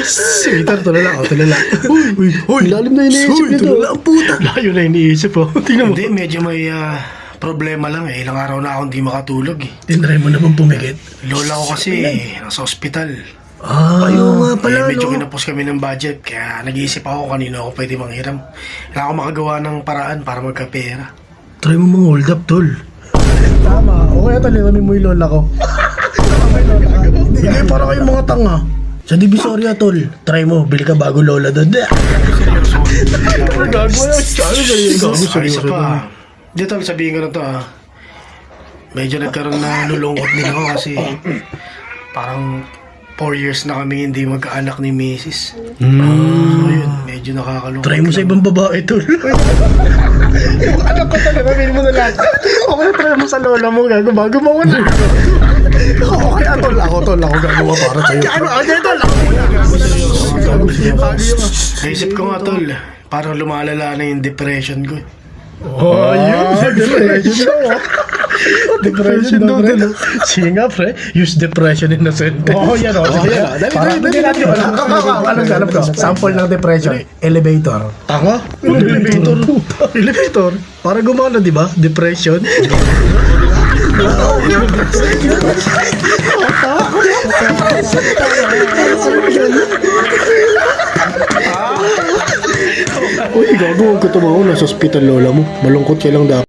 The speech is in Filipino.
Sweeter, tulala. Uy, lalim na iniisip nito. Tulala ang puta. Layo na iniisip, oh. Tingnan mo. Hindi, medyo may problema lang eh. Ilang araw na akong di makatulog eh. Tinry mo naman pumigit. Lola ko kasi nasa ospital. Ayaw nga pala, Medyo no? kinapos kami ng budget, kaya nag-iisip ako kanino ako pwede manghiram. Kailangan ako makagawa ng paraan para magkapera. Try mo mga hold up, tol. Tama. O kaya talinamin mo yung lola ko. Hindi, para kayong mga tanga. Sa Divisoria, tol. Try mo, bili ka bago lola doon. Gago yan. Isa pa. Dito, sabihin ko na to medyo nagkaroon na lulungkot din ako kasi parang 4 years na kami hindi magkaanak ni Mrs. So yun, medyo nakakalungkot. Try mo sa ibang babae, tol. Yung anak ko talaga, bilhin mo na lahat. O kaya try mo sa lola mo, gago, bago mo na. O kaya, tol, ako gagawa para sa'yo. Tol, Naisip ko nga tol, parang lumalala na yung depression ko. Oh, yun. Depression daw, tol. Sige nga, pre. Use depression in a sentence. Yan. Dali. Alam ko. Sample ng depression. Elevator. Tanga? Elevator. Para gumana, di ba? Depression. Uy, gago, huwag ka tumawa. Nasa hospital lola mo. Malungkot ka lang dapat.